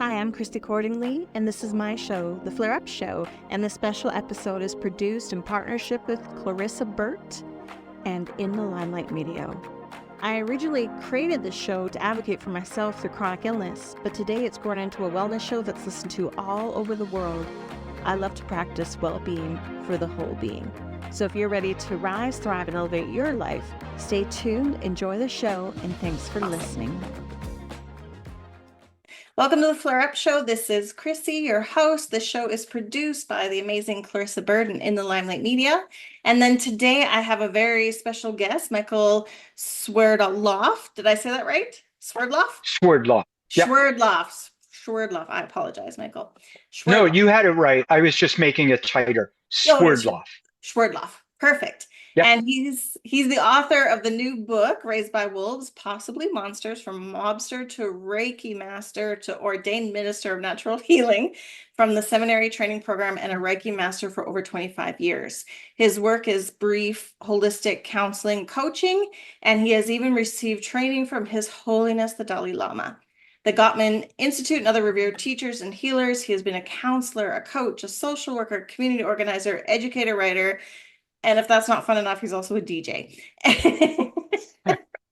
Hi, I'm Christy Cordingley, and this is my show, The Flare Up Show, and this special episode is produced in partnership with Clarissa Burt and In the Limelight Media. I originally created this show to advocate for myself through chronic illness, but today it's grown into a wellness show that's listened to all over the world. I love to practice well-being for the whole being. So if you're ready to rise, thrive, and elevate your life, stay tuned, enjoy the show, and thanks for listening. Welcome to the Flare Up Show. This is Chrissy, your host. The show is produced by the amazing Clarissa Bird and In the Limelight Media. And then today I have a very special guest, Michael Swerdloff. Did I say that right? Swerdloff? Swerdloff. Yep. Swerdloff. Swerdloff. I apologize, Michael. No, Swerdloff. you had it right. I was just making it tighter. Swerdloff. Swerdloff. Perfect. Yep. And he's the author of the new book, Raised by Wolves, Possibly Monsters, from Mobster to Reiki Master to Ordained Minister of Natural Healing from the Seminary Training Program and a Reiki Master for over 25 years. His work is brief, holistic counseling, coaching, and he has even received training from His Holiness, the Dalai Lama. The Gottman Institute and other revered teachers and healers. He has been a counselor, a coach, a social worker, community organizer, educator, writer, and if that's not fun enough, he's also a DJ.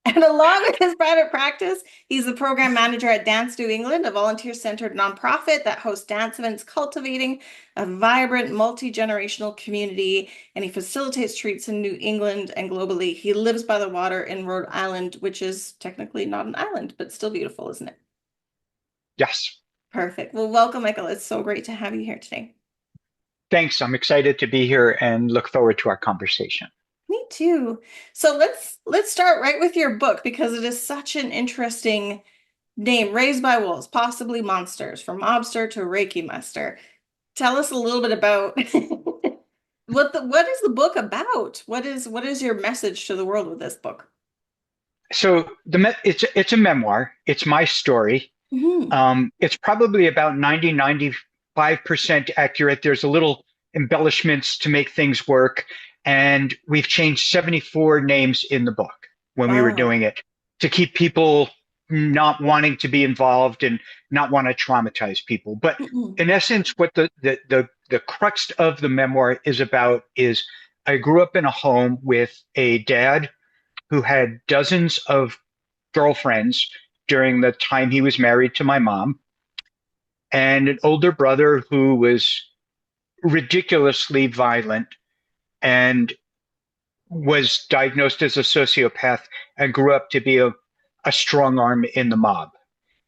And along with his private practice, he's the program manager at Dance New England, a volunteer-centered nonprofit that hosts dance events, cultivating a vibrant, multi-generational community, and he facilitates treats in New England and globally. He lives by the water in Rhode Island, which is technically not an island, but still beautiful, isn't it? Yes. Perfect. Well, welcome, Michael. It's so great to have you here today. Thanks. I'm excited to be here and look forward to our conversation. Me too. So let's start right with your book, because it is such an interesting name, Raised by Wolves, Possibly Monsters, from Mobster to Reiki Master. Tell us a little bit about what is the book about? What is your message to the world with this book? So it's a memoir. It's my story. Mm-hmm. It's probably about 95% accurate. There's a little embellishments to make things work. And we've changed 74 names in the book when we were doing it to keep people not wanting to be involved and not want to traumatize people. But in essence, what the crux of the memoir is about is I grew up in a home with a dad who had dozens of girlfriends during the time he was married to my mom, and an older brother who was ridiculously violent and was diagnosed as a sociopath and grew up to be a strong arm in the mob.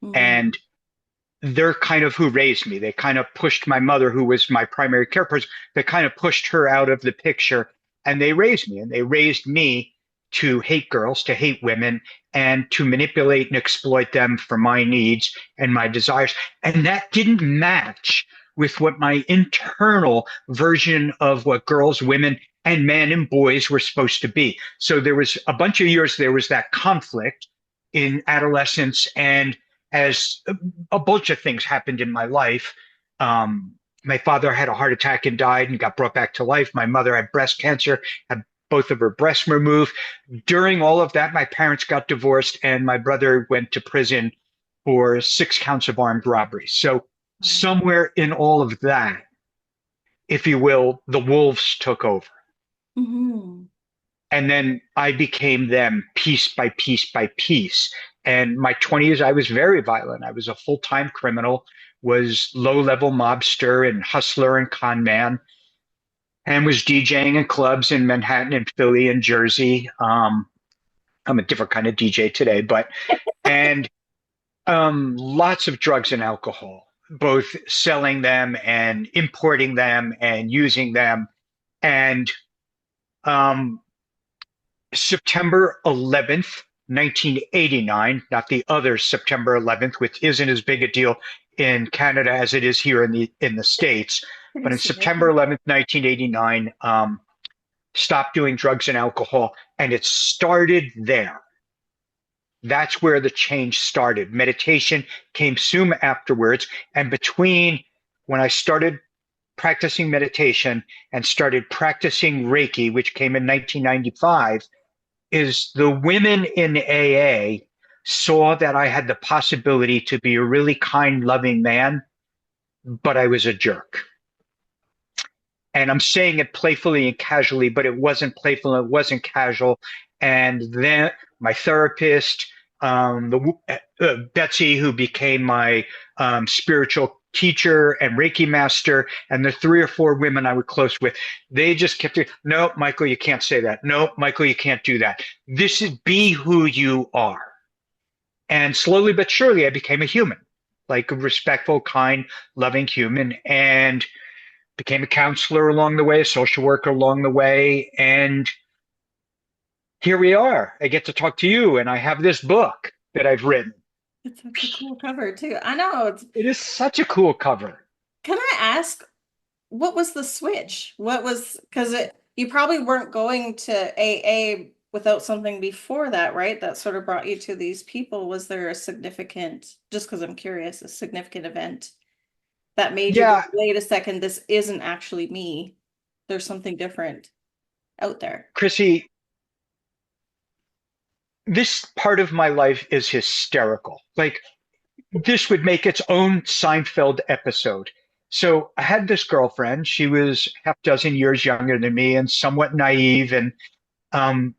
Mm-hmm. And they're kind of who raised me. They kind of pushed my mother, who was my primary care person, they kind of pushed her out of the picture, and they raised me. And they raised me to hate girls, to hate women, and to manipulate and exploit them for my needs and my desires. And that didn't match with what my internal version of what girls, women, and men and boys were supposed to be. So there was a bunch of years, there was that conflict in adolescence. And as a bunch of things happened in my life, my father had a heart attack and died and got brought back to life. My mother had breast cancer, had both of her breasts removed. During all of that, my parents got divorced and my brother went to prison for 6 counts of armed robbery. So somewhere in all of that, if you will, the wolves took over. Mm-hmm. And then I became them piece by piece by piece. And my 20s, I was very violent. I was a full-time criminal, was low-level mobster and hustler and con man, and was DJing in clubs in Manhattan and Philly and Jersey. I'm a different kind of DJ today, but and lots of drugs and alcohol, both selling them and importing them and using them. And September 11th, 1989, not the other September 11th, which isn't as big a deal in Canada as it is here in the States. But in September 11th, 1989, stopped doing drugs and alcohol, and it started there. That's where the change started. Meditation came soon afterwards, and between when I started practicing meditation and started practicing Reiki, which came in 1995, is the women in AA saw that I had the possibility to be a really kind, loving man, but I was a jerk. And I'm saying it playfully and casually, but it wasn't playful, it wasn't casual. And then my therapist, Betsy, who became my spiritual teacher and Reiki master, and the 3 or 4 women I was close with, they just kept saying, no, Michael, you can't say that. No, Michael, you can't do that. This is be who you are. And slowly but surely, I became a human, like a respectful, kind, loving human, and became a counselor along the way, a social worker along the way. And here we are. I get to talk to you, and I have this book that I've written. It's such a cool cover too. I know. It is such a cool cover. Can I ask, what was the switch? What was, because you probably weren't going to AA without something before that, right? That sort of brought you to these people. Was there a significant, just because I'm curious, a significant event that made you go, Yeah, wait a second, this isn't actually me. There's something different out there. Chrissy, this part of my life is hysterical. Like, this would make its own Seinfeld episode. So I had this girlfriend. She was half dozen years younger than me and somewhat naive. And um,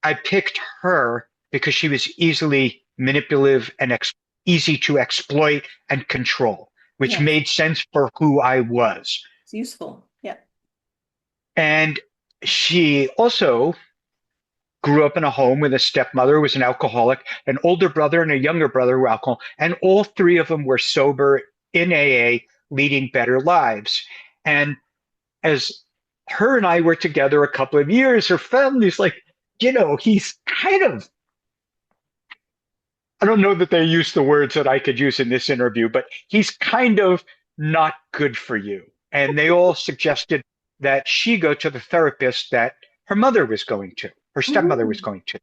I picked her because she was easily manipulative and easy to exploit and control, which Yes, made sense for who I was. it's useful. Yeah. And she also grew up in a home with a stepmother who was an alcoholic, an older brother and a younger brother who were alcoholic, and all 3 of them were sober in AA, leading better lives. And as her and I were together a couple of years, her family's like, he's kind of, I don't know that they use the words that I could use in this interview, but he's kind of not good for you. And they all suggested that she go to the therapist that her mother was going to, her stepmother was Mhm. going to.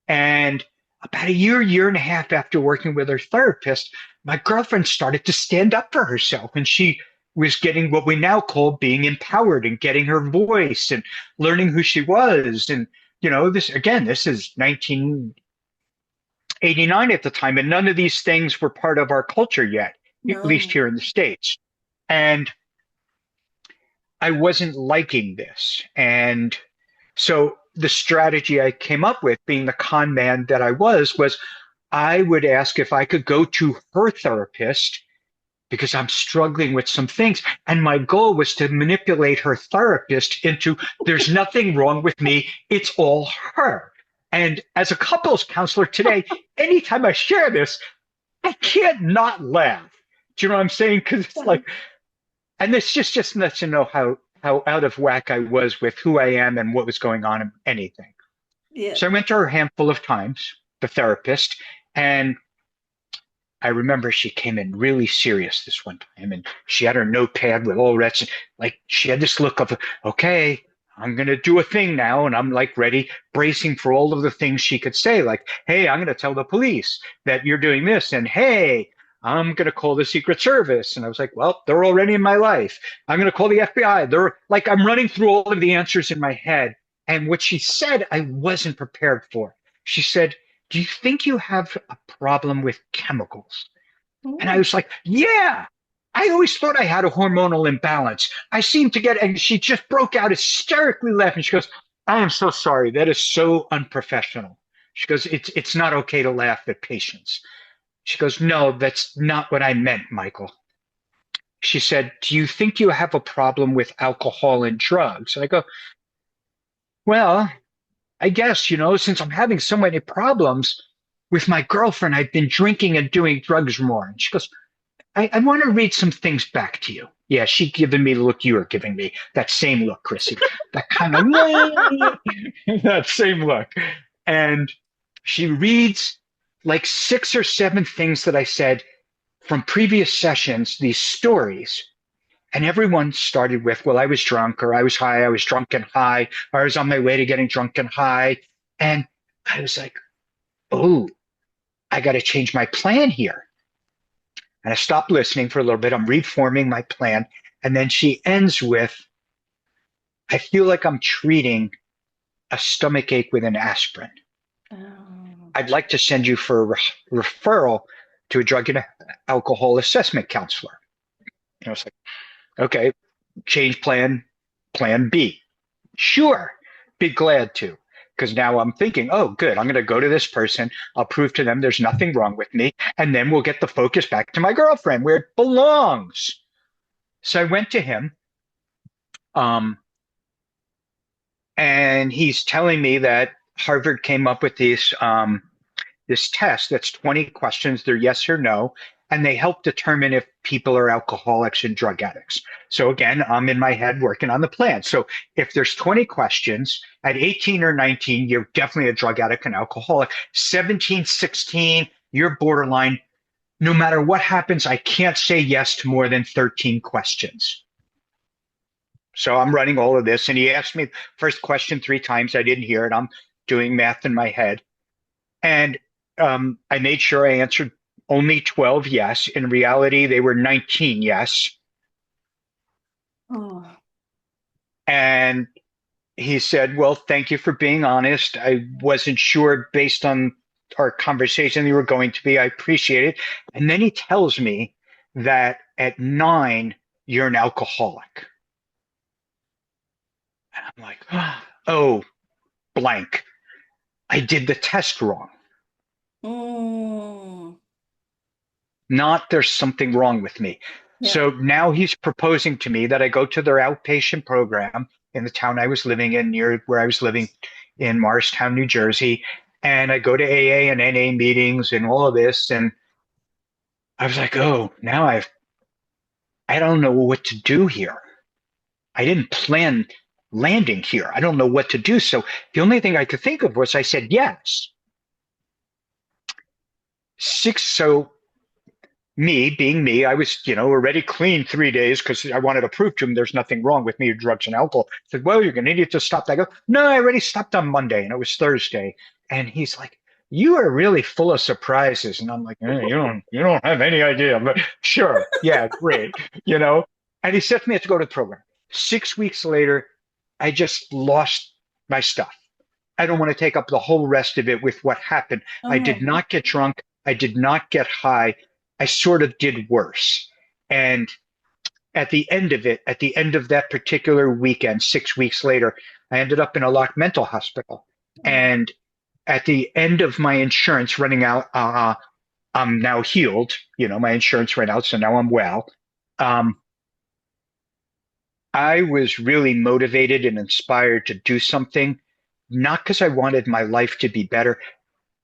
And about a year and a half after working with her therapist, my girlfriend started to stand up for herself. And she was getting what we now call being empowered and getting her voice and learning who she was. And, this is 1989 at the time. And none of these things were part of our culture yet, at least No. here in the States. And I wasn't liking this. And so the strategy I came up with, being the con man that I was I would ask if I could go to her therapist because I'm struggling with some things. And my goal was to manipulate her therapist into there's nothing wrong with me. It's all her. And as a couples counselor today, anytime I share this, I can't not laugh. Do you know what I'm saying? Because it's like, and this just lets you know how out of whack I was with who I am and what was going on in anything. Yeah. So I went to her a handful of times, the therapist, and I remember she came in really serious this one time, and she had her notepad with all that. Like she had this look of, okay, I'm going to do a thing now. And I'm like ready, bracing for all of the things she could say, like, hey, I'm going to tell the police that you're doing this. And hey, I'm going to call the Secret Service. And I was like, well, they're already in my life. I'm going to call the FBI. They're like, I'm running through all of the answers in my head. And what she said, I wasn't prepared for. She said, do you think you have a problem with chemicals? And I Mm. was like, yeah, I always thought I had a hormonal imbalance. I seem to get, and she just broke out hysterically laughing. She goes, I am so sorry. That is so unprofessional. She goes, it's not okay to laugh at patients. She goes, no, that's not what I meant, Michael. She said, do you think you have a problem with alcohol and drugs? And I go, well, I guess, since I'm having so many problems with my girlfriend, I've been drinking and doing drugs more. And she goes, I want to read some things back to you. Yeah, she giving me the look you were giving me. That same look, Chrissy. That kind of that same look. And she reads like 6 or 7 things that I said from previous sessions, these stories. And everyone started with, well, I was drunk, or I was high, I was drunk and high, or I was on my way to getting drunk and high. And I was like, oh, I got to change my plan here. And I stopped listening for a little bit. I'm reforming my plan. And then she ends with, I feel like I'm treating a stomach ache with an aspirin. Oh. I'd like to send you for a referral to a drug and alcohol assessment counselor. And I was like, okay, change plan B. Sure, be glad to. Because now I'm thinking, oh, good, I'm going to go to this person. I'll prove to them there's nothing wrong with me. And then we'll get the focus back to my girlfriend where it belongs. So I went to him, and he's telling me that Harvard came up with this test that's 20 questions. They're yes or no. And they help determine if people are alcoholics and drug addicts. So again, I'm in my head working on the plan. So if there's 20 questions at 18 or 19, you're definitely a drug addict and alcoholic. 17, 16, you're borderline. No matter what happens, I can't say yes to more than 13 questions. So I'm running all of this. And he asked me first question 3 times. I didn't hear it. I'm doing math in my head. And I made sure I answered only 12 yes. In reality, they were 19 yes. Oh. And he said, well, thank you for being honest. I wasn't sure based on our conversation you were going to be. I appreciate it. And then he tells me that at 9, you're an alcoholic. And I'm like, oh, blank. I did the test wrong. Mm. Not there's something wrong with me. Yeah. So now he's proposing to me that I go to their outpatient program in the town I was living in, near where I was living in Morristown, New Jersey. And I go to AA and NA meetings and all of this. And I was like, oh, now I don't know what to do here. I didn't plan landing here. I don't know what to do. So the only thing I could think of was I said yes. So me being me, I was, already clean 3 days because I wanted to prove to him there's nothing wrong with me or drugs and alcohol. I said, well, you're going to need to stop that. I go, no, I already stopped on Monday and it was Thursday. And he's like, you are really full of surprises. And I'm like, you don't have any idea. But sure. Yeah, great. And he said to me, I have to go to the program. 6 weeks later, I just lost my stuff. I don't want to take up the whole rest of it with what happened. I did Oh. not get drunk. I did not get high. I sort of did worse. And at the end of it, at the end of that particular weekend, 6 weeks later, I ended up in a locked mental hospital. And at the end of my insurance running out, I'm now healed. My insurance ran out, so now I'm well. I was really motivated and inspired to do something, not because I wanted my life to be better.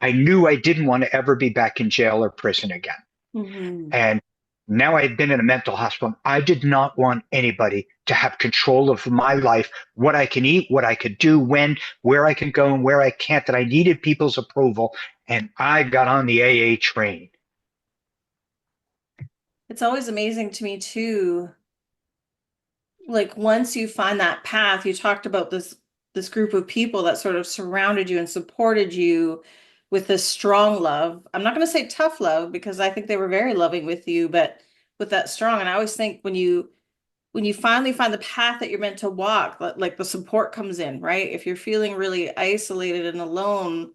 I knew I didn't want to ever be back in jail or prison again. Mm-hmm. And now I had been in a mental hospital. I did not want anybody to have control of my life, what I can eat, what I could do, when, where I can go and where I can't, that I needed people's approval. And I got on the AA train. It's always amazing to me too. Like once you find that path, you talked about this group of people that sort of surrounded you and supported you with this strong love. I'm not going to say tough love because I think they were very loving with you, but with that strong. And I always think when you finally find the path that you're meant to walk, like the support comes in, right? If you're feeling really isolated and alone,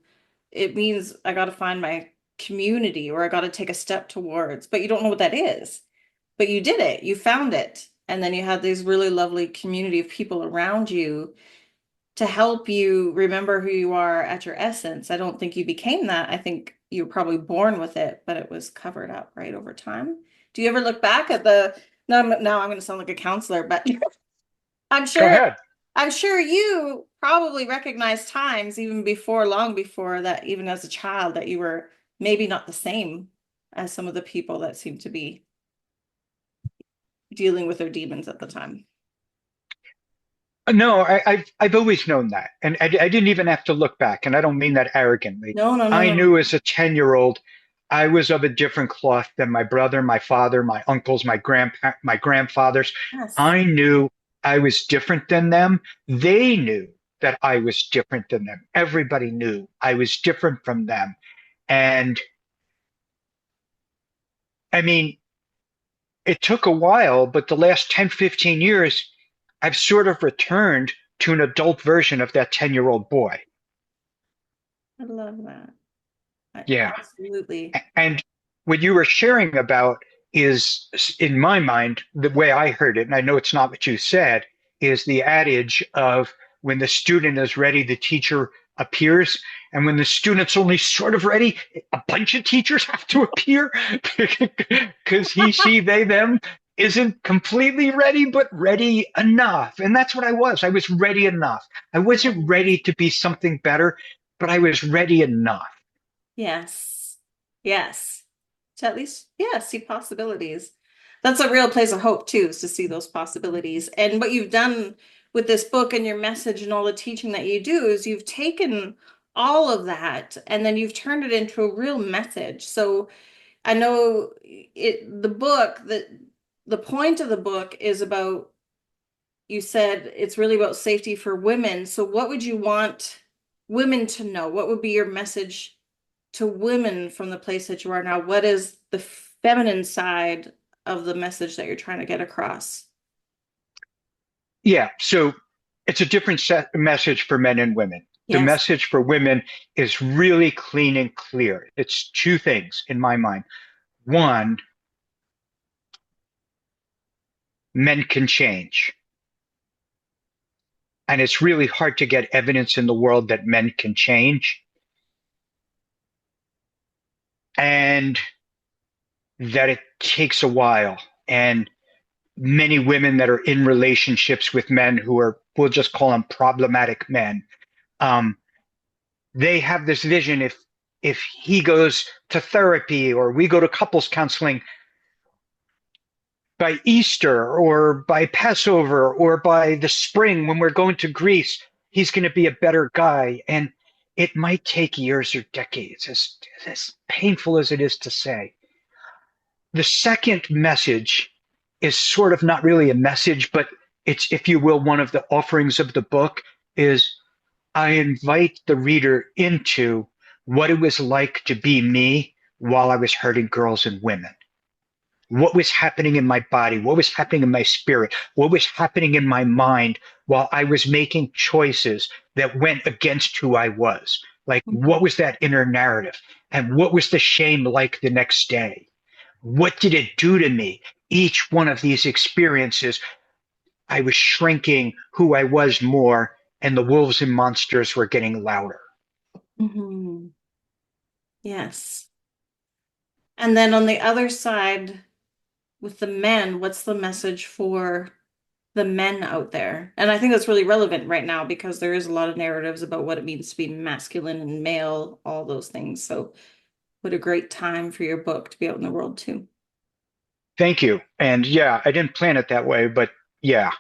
it means I got to find my community or I got to take a step towards, but you don't know what that is. But you did it, you found it. And then you had these really lovely community of people around you to help you remember who you are at your essence. I don't think you became that. I think you were probably born with it, but it was covered up right over time. Do you ever look back at the now I'm going to sound like a counselor, but I'm Go sure ahead. I'm sure you probably recognized times even before, long before that, even as a child, that you were maybe not the same as some of the people that seem to be dealing with their demons at the time. No, I've always known that. And I didn't even have to look back. And I don't mean that arrogantly. No, no, no, I no. knew as a 10-year-old, I was of a different cloth than my brother, my father, my uncles, my grandfathers. Yes. I knew I was different than them. They knew that I was different than them. Everybody knew I was different from them. And I mean, it took a while, but the last 10, 15 years, I've sort of returned to an adult version of that 10-year-old boy. I love that. Yeah. Absolutely. And what you were sharing about is, in my mind, the way I heard it, and I know it's not what you said, is the adage of when the student is ready, the teacher appears. And when the student's only sort of ready, a bunch of teachers have to appear because he, she, they, them isn't completely ready, but ready enough. And that's what I was. I was ready enough. I wasn't ready to be something better, but I was ready enough. Yes. Yes. To at least, yeah, see possibilities. That's a real place of hope too, is to see those possibilities. And what you've done with this book and your message and all the teaching that you do is you've taken all of that and then you've turned it into a real message. So I know the book, that the point of the book is about, you said it's really about safety for women. So what would you want women to know? What would be your message to women from the place that you are now? What is the feminine side of the message that you're trying to get across? Yeah, so it's a different message for men and women. The Yes. message for women is really clean and clear. It's two things in my mind. One, men can change. And it's really hard to get evidence in the world that men can change. And that it takes a while. And many women that are in relationships with men who are, we'll just call them problematic men, um, they have this vision if he goes to therapy or we go to couples counseling by Easter or by Passover or by the spring when we're going to Greece, he's going to be a better guy. And it might take years or decades, as painful as it is to say. The second message is sort of not really a message, but it's, if you will, one of the offerings of the book is I invite the reader into what it was like to be me while I was hurting girls and women. What was happening in my body? What was happening in my spirit? What was happening in my mind while I was making choices that went against who I was? Like, what was that inner narrative? And what was the shame like the next day? What did it do to me? Each one of these experiences, I was shrinking who I was more, and the wolves and monsters were getting louder. Mhm. Yes. And then on the other side, with the men, what's the message for the men out there? And I think that's really relevant right now because there is a lot of narratives about what it means to be masculine and male, all those things. So, what a great time for your book to be out in the world too. Thank you. And yeah, I didn't plan it that way, but yeah.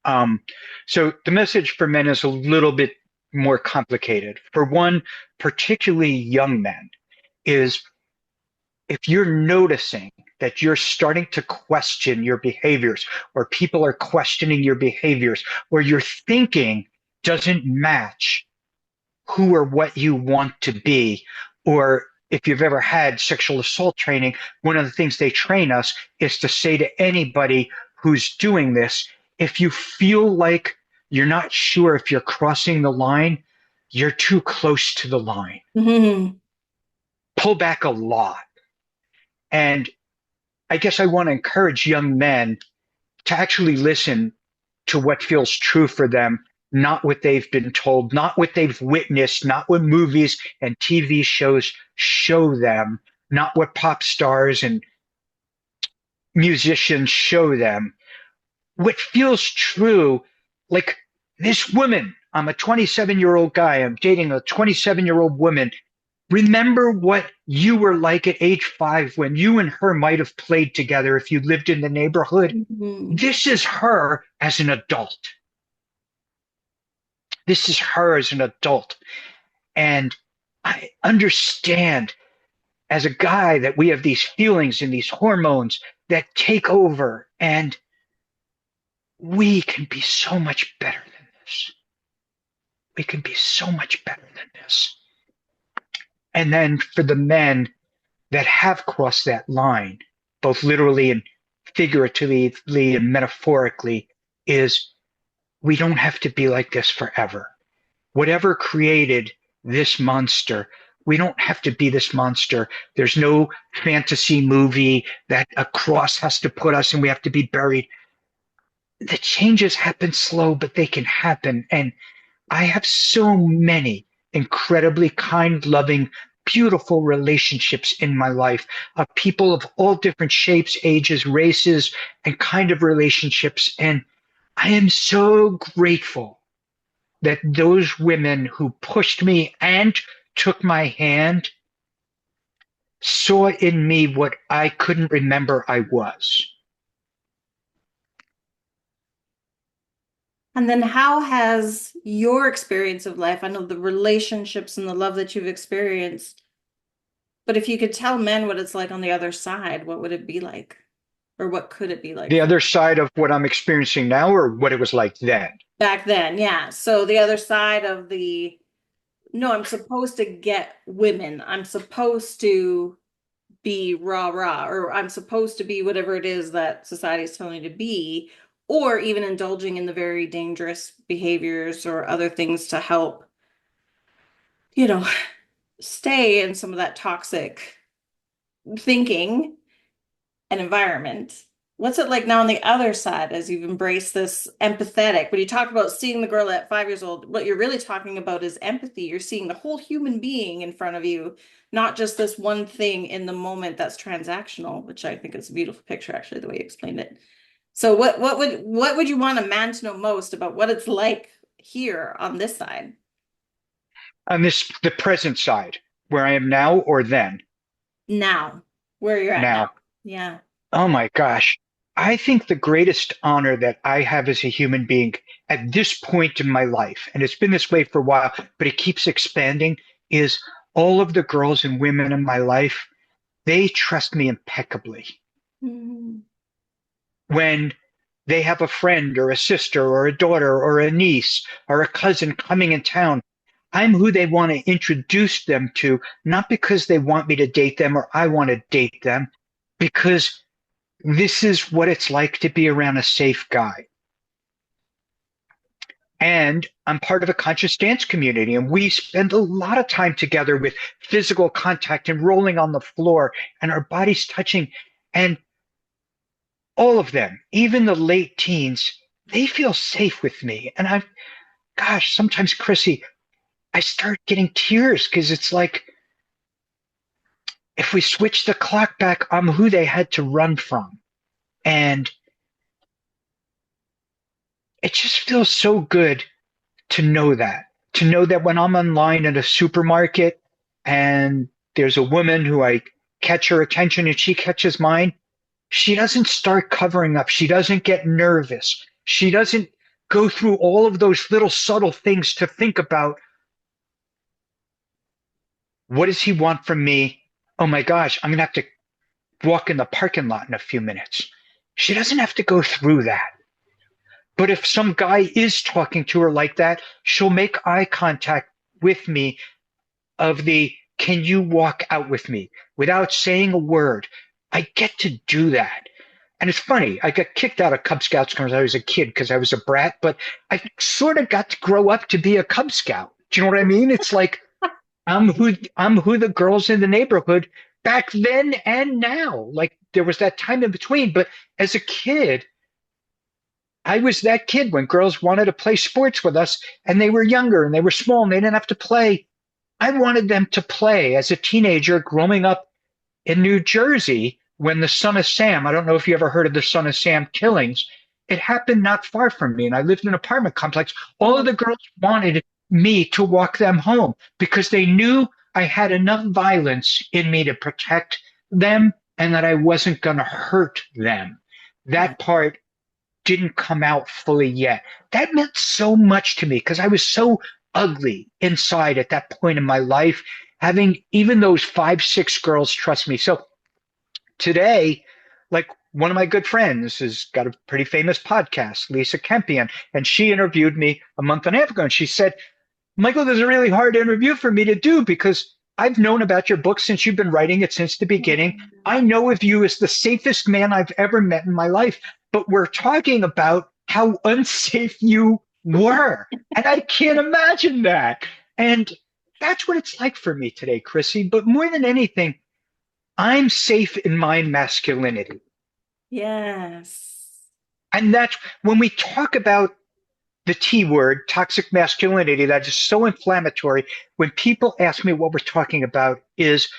Um, so the message for men is a little bit more complicated. For one, particularly young men, is if you're noticing that you're starting to question your behaviors, or people are questioning your behaviors, or your thinking doesn't match who or what you want to be, or if you've ever had sexual assault training, one of the things they train us is to say to anybody who's doing this, if you feel like you're not sure if you're crossing the line, you're too close to the line. Mhm. Pull back a lot. And I guess I want to encourage young men to actually listen to what feels true for them, not what they've been told, not what they've witnessed, not what movies and TV shows show them, not what pop stars and musicians show them. What feels true, like this woman, I'm a 27-year-old guy, I'm dating a 27-year-old woman. Remember what you were like at age 5 when you and her might have played together if you lived in the neighborhood. Mhm. This is her as an adult. This is her as an adult. And I understand as a guy that we have these feelings and these hormones that take over, and we can be so much better than this. We can be so much better than this. And then for the men that have crossed that line, both literally and figuratively and metaphorically, is we don't have to be like this forever. Whatever created this monster We don't have to be this monster. There's no fantasy movie that a cross has to put us and we have to be buried. The changes happen slow, but they can happen. And I have so many incredibly kind, loving, beautiful relationships in my life of people of all different shapes, ages, races, and kind of relationships. And I am so grateful that those women who pushed me and took my hand saw in me what I couldn't remember I was. And then how has your experience of life, I know the relationships and the love that you've experienced, but if you could tell men what it's like on the other side, what would it be like? Or what could it be like The for other side of what I'm experiencing now, or what it was like then? back then? Yeah. So the other side of the, no, I'm supposed to get women. I'm supposed to be rah rah, or I'm supposed to be whatever it is that society is telling me to be, or even indulging in the very dangerous behaviors or other things to help, you know, stay in some of that toxic thinking and environment. What's it like now on the other side as you've embraced this empathetic? When you talk about seeing the girl at 5 years old, what you're really talking about is empathy. You're seeing the whole human being in front of you, not just this one thing in the moment that's transactional, which I think is a beautiful picture, actually, the way you explained it. So what would you want a man to know most about what it's like here on this side? On the present side, where I am now or then? Now, where you're at now. Now. Yeah. Oh my gosh. I think the greatest honor that I have as a human being at this point in my life, and it's been this way for a while, but it keeps expanding, is all of the girls and women in my life, they trust me impeccably. Mhm. When they have a friend or a sister or a daughter or a niece or a cousin coming in town, I'm who they want to introduce them to, not because they want me to date them or I want to date them, because this is what it's like to be around a safe guy. And I'm part of a conscious dance community, and we spend a lot of time together with physical contact and rolling on the floor and our bodies touching. And all of them, even the late teens, they feel safe with me. And gosh, sometimes, Chrissy, I start getting tears because it's like, if we switch the clock back, I'm who they had to run from. And it just feels so good to know that when I'm online at a supermarket and there's a woman who I catch her attention and she catches mine, she doesn't start covering up. She doesn't get nervous. She doesn't go through all of those little subtle things to think about, what does he want from me? Oh my gosh, I'm going to have to walk in the parking lot in a few minutes. She doesn't have to go through that. But if some guy is talking to her like that, she'll make eye contact with me of the, can you walk out with me without saying a word? I get to do that. And it's funny, I got kicked out of Cub Scouts when I was a kid because I was a brat, but I sort of got to grow up to be a Cub Scout. Do you know what I mean? It's like I'm who the girls in the neighborhood back then and now. Like there was that time in between. But as a kid, I was that kid when girls wanted to play sports with us and they were younger and they were small and they didn't have to play. I wanted them to play as a teenager growing up in New Jersey when the Son of Sam, I don't know if you ever heard of the Son of Sam killings, it happened not far from me. And I lived in an apartment complex. All of the girls wanted me to walk them home because they knew I had enough violence in me to protect them and that I wasn't going to hurt them. That part didn't come out fully yet. That meant so much to me because I was so ugly inside at that point in my life, having even those 5, 6 girls trust me. So today, like one of my good friends has got a pretty famous podcast, Lisa Kempion, and she interviewed me a month and a half ago. And she said, Michael, this is a really hard interview for me to do because I've known about your book since you've been writing it since the beginning. I know of you as the safest man I've ever met in my life, but we're talking about how unsafe you were. And I can't imagine that. And that's what it's like for me today, Chrissy. But more than anything, I'm safe in my masculinity. Yes. And that's when we talk about the T word, toxic masculinity, that is so inflammatory. When people ask me what we're talking about is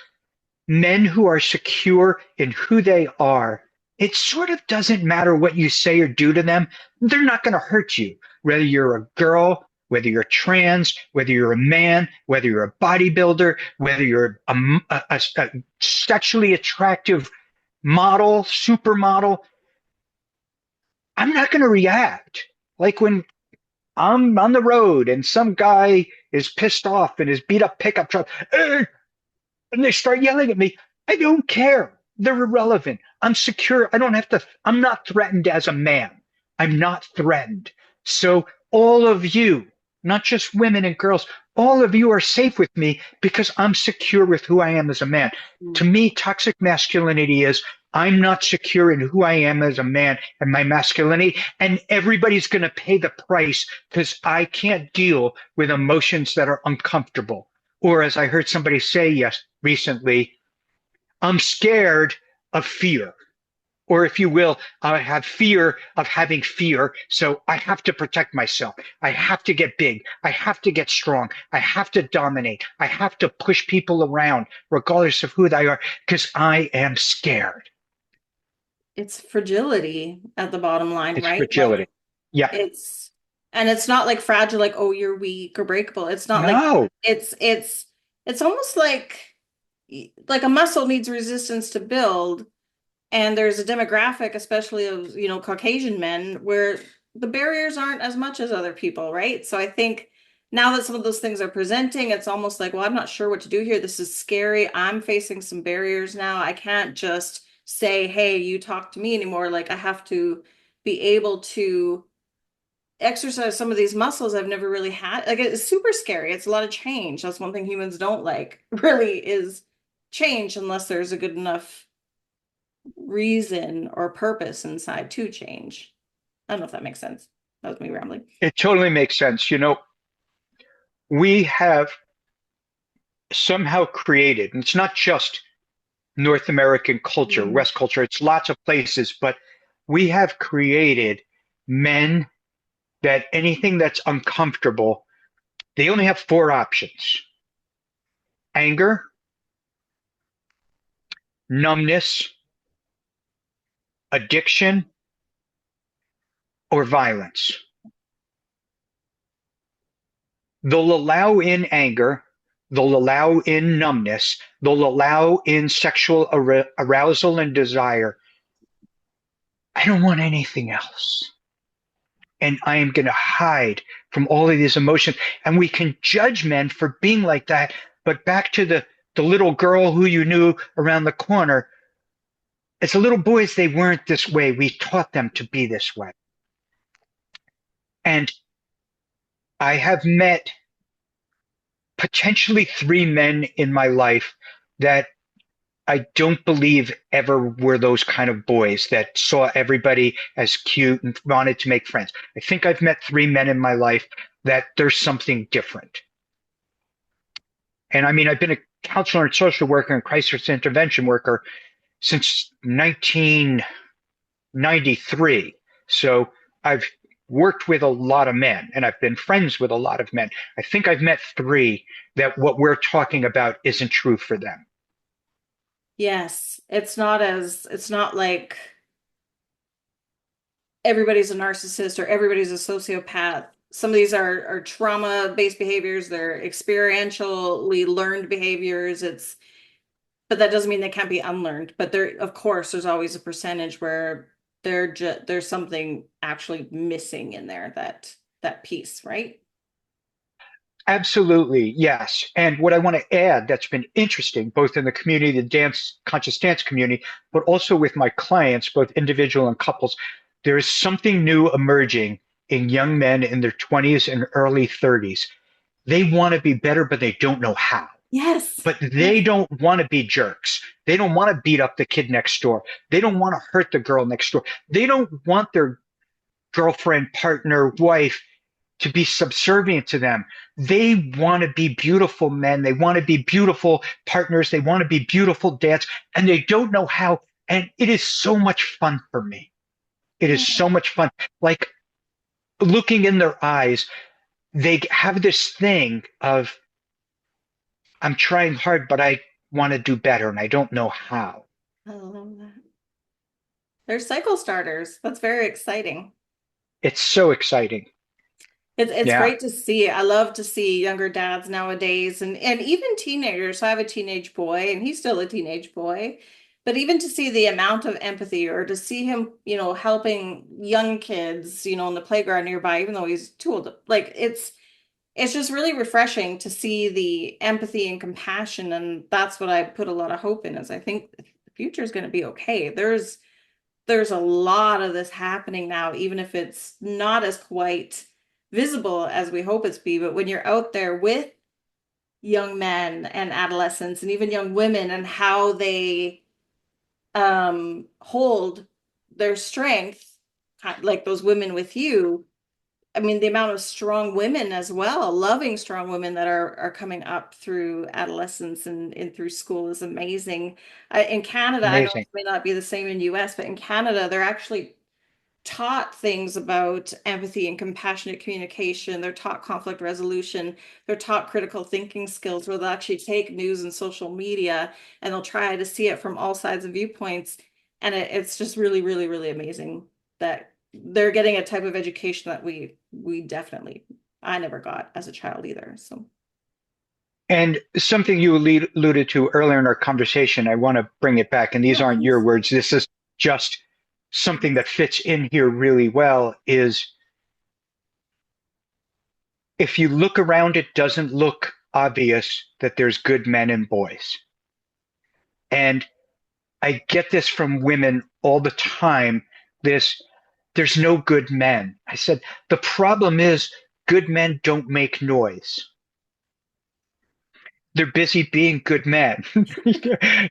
men who are secure in who they are. It sort of doesn't matter what you say or do to them. They're not going to hurt you, whether you're a girl, whether you're trans, whether you're a man, whether you're a bodybuilder, whether you're a sexually attractive model, supermodel. I'm not going to react. Like when I'm on the road and some guy is pissed off in his beat up pickup truck, and they start yelling at me. I don't care. They're irrelevant. I'm secure. I don't have to, I'm not threatened as a man. I'm not threatened. So all of you, not just women and girls, all of you are safe with me because I'm secure with who I am as a man. To me, toxic masculinity is I'm not secure in who I am as a man and my masculinity, and everybody's going to pay the price because I can't deal with emotions that are uncomfortable. Or as I heard somebody say recently, I'm scared of fear. Or if you will, I have fear of having fear. So I have to protect myself. I have to get big. I have to get strong. I have to dominate. I have to push people around, regardless of who they are, because I am scared. It's fragility at the bottom line, It's right? Like fragility. Yeah. it's, and it's not like fragile, like, oh, you're weak or breakable. It's not like No. it's almost like a muscle needs resistance to build. And there's a demographic, especially of, Caucasian men, where the barriers aren't as much as other people, right? So I think now that some of those things are presenting, it's almost like, well, I'm not sure what to do here. This is scary. I'm facing some barriers now. I can't just say, hey, you talk to me anymore. Like I have to be able to exercise some of these muscles I've never really had. Like it's super scary. It's a lot of change. That's one thing humans don't like, really, is change unless there's a good enough reason or purpose inside to change. I don't know if that makes sense. That was me rambling. It totally makes sense. We have somehow created, and it's not just North American culture, Mm. West culture, it's lots of places, but we have created men that anything that's uncomfortable, they only have four options: anger, numbness, addiction, or violence. They'll allow in anger, they'll allow in numbness, they'll allow in sexual arousal and desire. I don't want anything else. And I am going to hide from all of these emotions. And we can judge men for being like that. But back to the little girl who you knew around the corner, as little boys, they weren't this way. We taught them to be this way. And I have met potentially three men in my life that I don't believe ever were those kind of boys that saw everybody as cute and wanted to make friends. I think I've met three men in my life that there's something different. And I mean, I've been a counselor and social worker and crisis intervention worker since 1993. So I've worked with a lot of men and I've been friends with a lot of men. I think I've met three that what we're talking about isn't true for them. Yes, it's not like everybody's a narcissist or everybody's a sociopath. Some of these are trauma-based behaviors, they're experientially learned behaviors. But that doesn't mean they can't be unlearned. But there, of course, there's always a percentage where there's something actually missing in there, that piece, right? Absolutely, yes. And what I want to add that's been interesting, both in the community, the conscious dance community, but also with my clients, both individual and couples, there is something new emerging in young men in their 20s and early 30s. They want to be better, but they don't know how. Yes. But they don't want to be jerks. They don't want to beat up the kid next door. They don't want to hurt the girl next door. They don't want their girlfriend, partner, wife to be subservient to them. They want to be beautiful men. They want to be beautiful partners. They want to be beautiful dads, and they don't know how. And it is so much fun for me. It is so much fun. Like looking in their eyes, they have this thing of, I'm trying hard, but I want to do better and I don't know how. I love that. They're cycle starters. That's very exciting. It's so exciting. It's Yeah, great to see. I love to see younger dads nowadays and even teenagers. So I have a teenage boy and he's still a teenage boy. But even to see the amount of empathy or to see him, helping young kids, in the playground nearby, even though he's too old, like it's just really refreshing to see the empathy and compassion. And that's what I put a lot of hope in is I think the future is going to be okay. There's a lot of this happening now, even if it's not as quite visible as we hope it's be. But when you're out there with young men and adolescents and even young women and how they hold their strength, like those women with you, I mean, the amount of strong women as well, loving strong women that are coming up through adolescence and through school is amazing. In Canada, I know amazing. it may not be the same in US, but in Canada, they're actually taught things about empathy and compassionate communication. They're taught conflict resolution. They're taught critical thinking skills where they'll actually take news and social media and they'll try to see it from all sides and viewpoints. And it's just really, really, really amazing that they're getting a type of education that we definitely I never got as a child either. So And something you alluded to earlier in our conversation, I want to bring it back, and these yeah, aren't your please. words. This is just something that fits in here really well is if you look around, it doesn't look obvious that there's good men and boys. And I get this from women all the time. There's no good men. I said, the problem is good men don't make noise. They're busy being good men. Do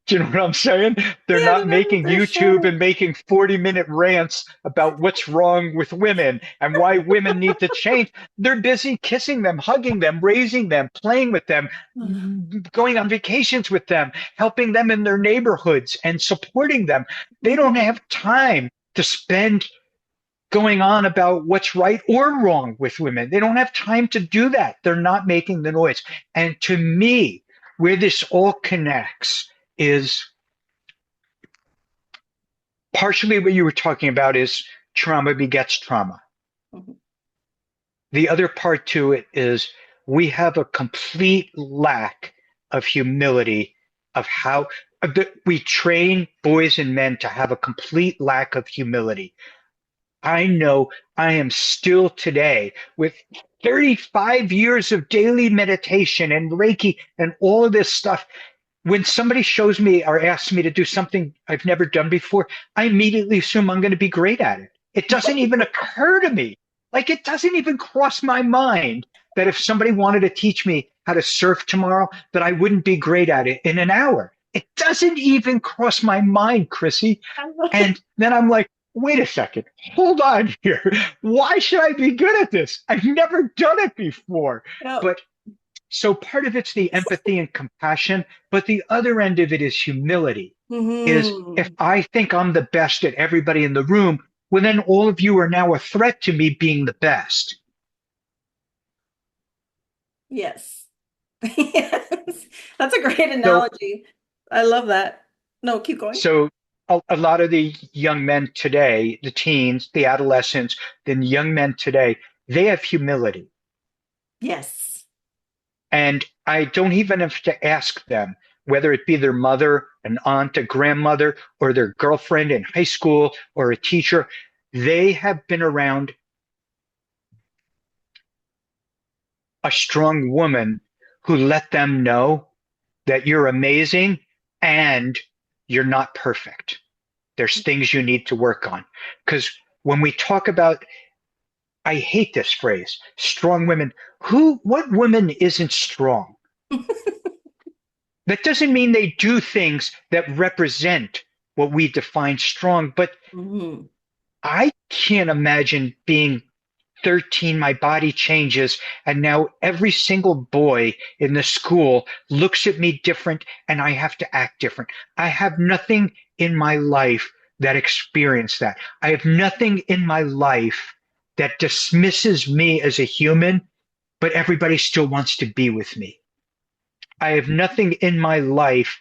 you know what I'm saying? They're Yeah, not making they're YouTube shining. and making 40-minute rants about what's wrong with women and why women need to change. They're busy kissing them, hugging them, raising them, playing with them, going on vacations with them, helping them in their neighborhoods and supporting them. They don't Mhm. have time to spend going on about what's right or wrong with women. They don't have time to do that. They're not making the noise. And to me, where this all connects is partially what you were talking about is trauma begets trauma. Mhm. The other part to it is we have a complete lack of humility of how we train boys and men to have a complete lack of humility. I know I am still today with 35 years of daily meditation and Reiki and all of this stuff. When somebody shows me or asks me to do something I've never done before, I immediately assume I'm going to be great at it. It doesn't even occur to me. Like it doesn't even cross my mind that if somebody wanted to teach me how to surf tomorrow, that I wouldn't be great at it in an hour. It doesn't even cross my mind, Chrissy. And then I'm like, wait a second, hold on here. Why should I be good at this? I've never done it before. Yep. But so part of it's the empathy and compassion, but the other end of it is humility. Is if Hmm. I think I'm the best at everybody in the room, well, then all of you are now a threat to me being the best. Yes. Yes. That's a great So, analogy. I love that. No, keep going. so a lot of the young men today, the teens, the adolescents, the young men today, they have humility. Yes. And I don't even have to ask them, whether it be their mother, an aunt, a grandmother, or their girlfriend in high school, or a teacher. They have been around a strong woman who let them know that you're amazing and you're not perfect. There's things you need to work on. Because when we talk about, I hate this phrase, strong women, what woman isn't strong? That doesn't mean they do things that represent what we define strong, but Hmm. I can't imagine being 13, my body changes. And now every single boy in the school looks at me different and I have to act different. I have nothing in my life that experienced that. I have nothing in my life that dismisses me as a human, but everybody still wants to be with me. I have nothing in my life.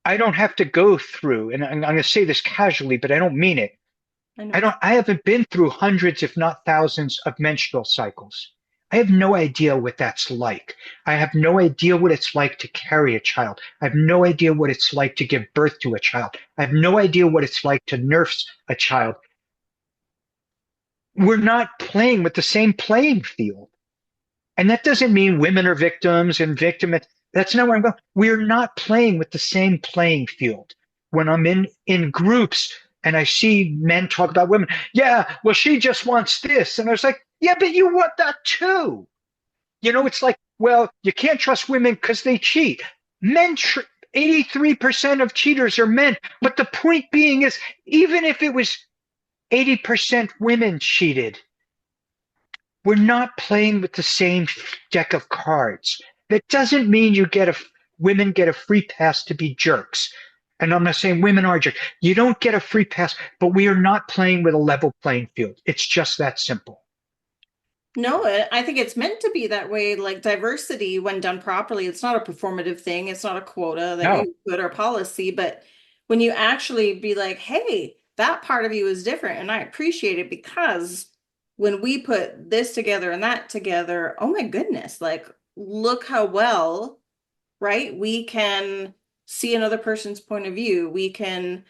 I don't have to go through, and I'm going to say this casually, but I don't mean it. I know. I haven't been through hundreds, if not thousands, of menstrual cycles. I have no idea what that's like. I have no idea what it's like to carry a child. I have no idea what it's like to give birth to a child. I have no idea what it's like to nurse a child. We're not playing with the same playing field. And that doesn't mean women are victims and victim. That's not where I'm going. We're not playing with the same playing field. When I'm in groups and I see men talk about women, yeah, well, she just wants this. And I was like, yeah, but you want that too. You know, it's like, well, you can't trust women because they cheat. Men, 83% of cheaters are men. But the point being is, even if it was 80% women cheated, we're not playing with the same deck of cards. That doesn't mean women get a free pass to be jerks. And I'm not saying women are jerks. You don't get a free pass, but we are not playing with a level playing field. It's just that simple. No, I think it's meant to be that way. Like diversity, when done properly, it's not a performative thing. It's not a quota that No. you put or policy. But when you actually be like, hey, that part of you is different, and I appreciate it because when we put this together and that together, oh my goodness, like look how well, right? We can see another person's point of view. We can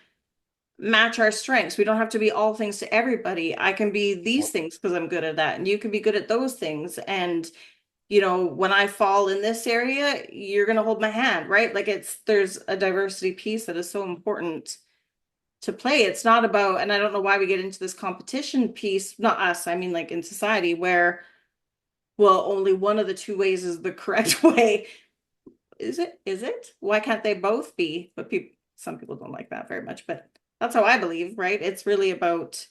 match our strengths. We don't have to be all things to everybody. I can be these things because I'm good at that, and you can be good at those things. And when I fall in this area, you're going to hold my hand, right? Like there's a diversity piece that is so important to play. It's not about, and I don't know why we get into this competition piece, not us, I mean like in society where, well, only one of the two ways is the correct way. Is it? Is it? Why can't they both be? But some people don't like that very much, but that's how I believe, right? It's really about,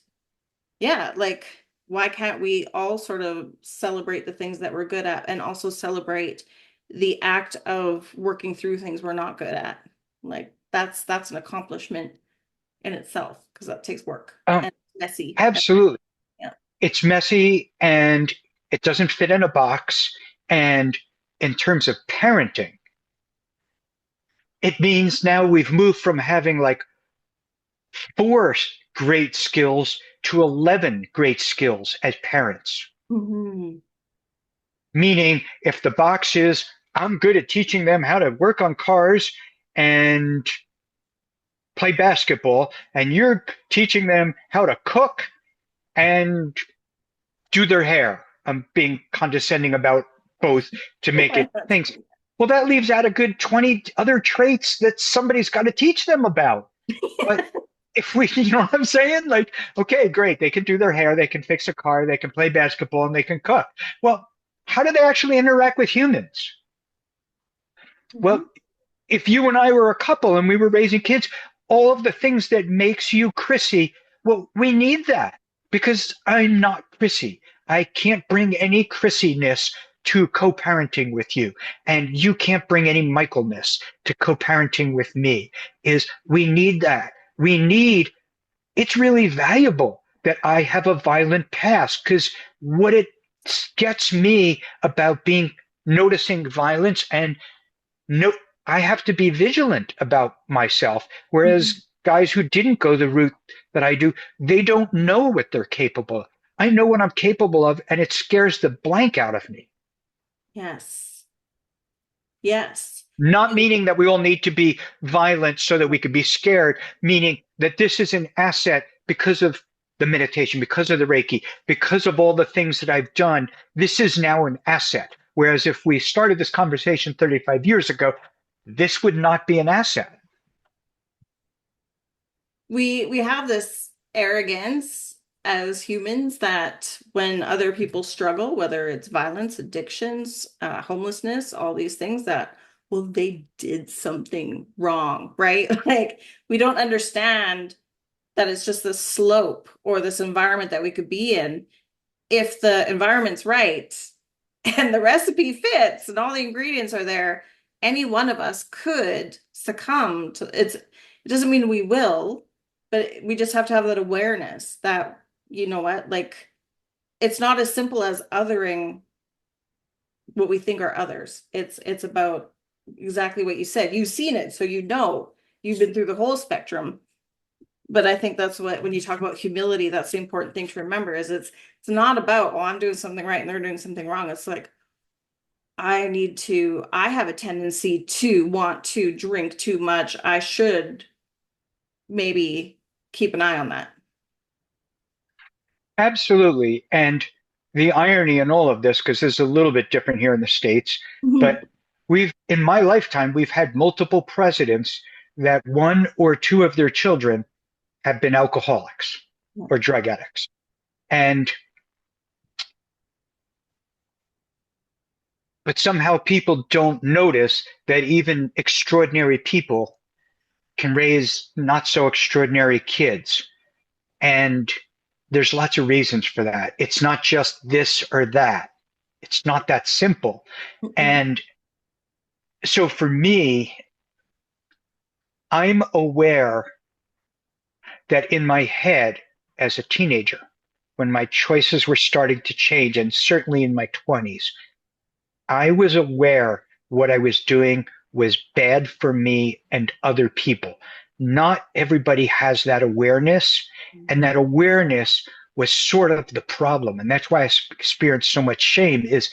yeah, like why can't we all sort of celebrate the things that we're good at and also celebrate the act of working through things we're not good at? Like that's an accomplishment in itself because that takes work Um, and messy. Absolutely. Yeah. It's messy and it doesn't fit in a box. And in terms of parenting, it means now we've moved from having like 4 great skills to 11 great skills as parents. Mhm. Meaning, if the box is, I'm good at teaching them how to work on cars and play basketball, and you're teaching them how to cook and do their hair. I'm being condescending about both to make it things. Well, that leaves out a good 20 other traits that somebody's got to teach them about. But if we, you know what I'm saying? Like, okay, great. They can do their hair, they can fix a car, they can play basketball, and they can cook. Well, how do they actually interact with humans? Mhm. Well, if you and I were a couple and we were raising kids, all of the things that makes you Chrissy, well, we need that because I'm not Chrissy. I can't bring any Chrissyness to co-parenting with you, and you can't bring any Michaelness to co-parenting with me. Is we need that. We need. It's really valuable that I have a violent past because what it gets me about being noticing violence and no, I have to be vigilant about myself. Mhm. Whereas guys who didn't go the route that I do, they don't know what they're capable of. I know what I'm capable of, and it scares the blank out of me. Yes. Yes. Not meaning that we all need to be violent so that we could be scared, meaning that this is an asset because of the meditation, because of the Reiki, because of all the things that I've done. This is now an asset. Whereas if we started this conversation 35 years ago, this would not be an asset. We have this arrogance as humans that when other people struggle, whether it's violence, addictions, homelessness, all these things that, well, they did something wrong, right? Like we don't understand that it's just this slope or this environment that we could be in. If the environment's right and the recipe fits and all the ingredients are there, any one of us could succumb to it's. It doesn't mean we will, but we just have to have that awareness that, you know what, like it's not as simple as othering what we think are others. It's about exactly what you said. You've seen it, so you know you've been through the whole spectrum. But I think that's what, when you talk about humility, that's the important thing to remember is it's not about, oh, I'm doing something right and they're doing something wrong. It's like, I have a tendency to want to drink too much. I should maybe keep an eye on that. Absolutely. And the irony in all of this, because it's a little bit different here in the States, Mhm. but in my lifetime, we've had multiple presidents that one or two of their children have been alcoholics or drug addicts. And, but somehow people don't notice that even extraordinary people can raise not so extraordinary kids. And there's lots of reasons for that. It's not just this or that. It's not that simple. Mhm. And so for me, I'm aware that in my head as a teenager, when my choices were starting to change, and certainly in my 20s, I was aware what I was doing was bad for me and other people. Not everybody has that awareness, and that awareness was sort of the problem. And that's why I experienced so much shame is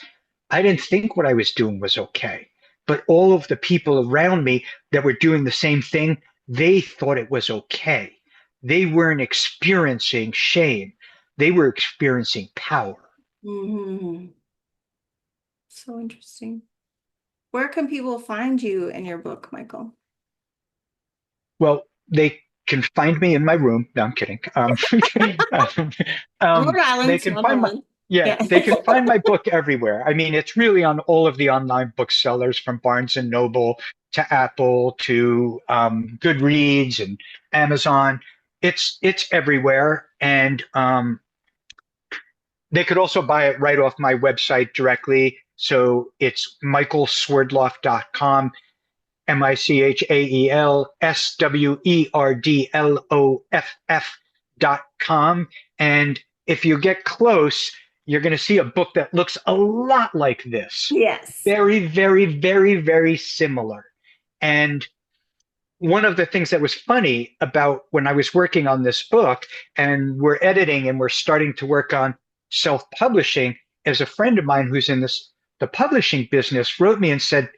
I didn't think what I was doing was okay. But all of the people around me that were doing the same thing, they thought it was okay. They weren't experiencing shame. They were experiencing power. Mhm. So interesting. Where can people find you in your book, Michael? Well, they can find me in my room. No, I'm kidding. Um, Rhode they Island, can not find my Holland. yeah, Yeah. they can find my book everywhere. I mean, it's really on all of the online booksellers from Barnes and Noble to Apple to Goodreads and Amazon. It's everywhere, and they could also buy it right off my website directly. So it's michaelswerdloff.com. michaelswerdloff.com. And if you get close, you're going to see a book that looks a lot like this. Yes. Very, very, very, very similar. And one of the things that was funny about when I was working on this book and we're editing and we're starting to work on self-publishing, is a friend of mine who's in the publishing business wrote me and said,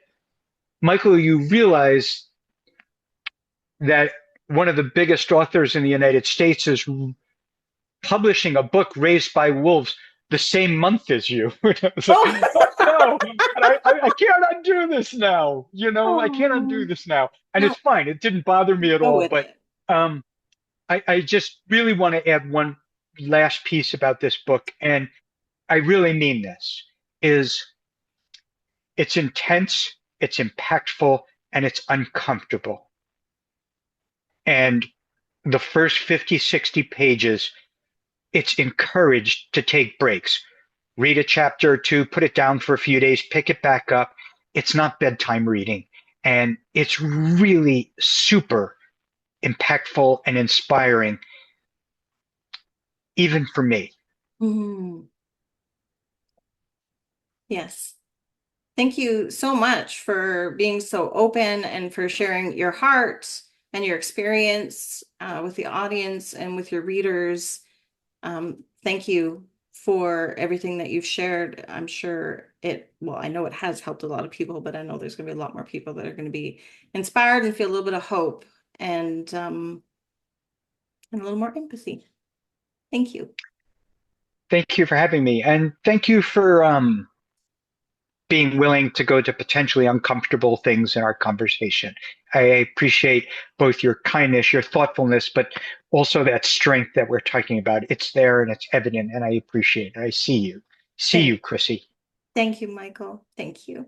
Michael, you realize that one of the biggest authors in the United States is publishing a book raised by wolves the same month as you. I was like, Oh. oh no, and I can't undo this now. I can't undo Oh, this now. And no, it's fine. It didn't bother me at go all. with But it. um, I just really want to add one last piece about this book. And I really mean this, is it's intense, it's impactful, and it's uncomfortable. And the first 50, 60 pages, it's encouraged to take breaks. Read a chapter or two, put it down for a few days, pick it back up. It's not bedtime reading. And it's really super impactful and inspiring, even for me. Mhm. Yes. Thank you so much for being so open and for sharing your heart and your experience with the audience and with your readers. Thank you for everything that you've shared. I'm sure well, I know it has helped a lot of people, but I know there's going to be a lot more people that are going to be inspired and feel a little bit of hope and a little more empathy. Thank you. Thank you for having me. And thank you for being willing to go to potentially uncomfortable things in our conversation. I appreciate both your kindness, your thoughtfulness, but also that strength that we're talking about. It's there and it's evident, and I appreciate it. I see you. See Thank, you, Chrissy. thank you, Michael. Thank you.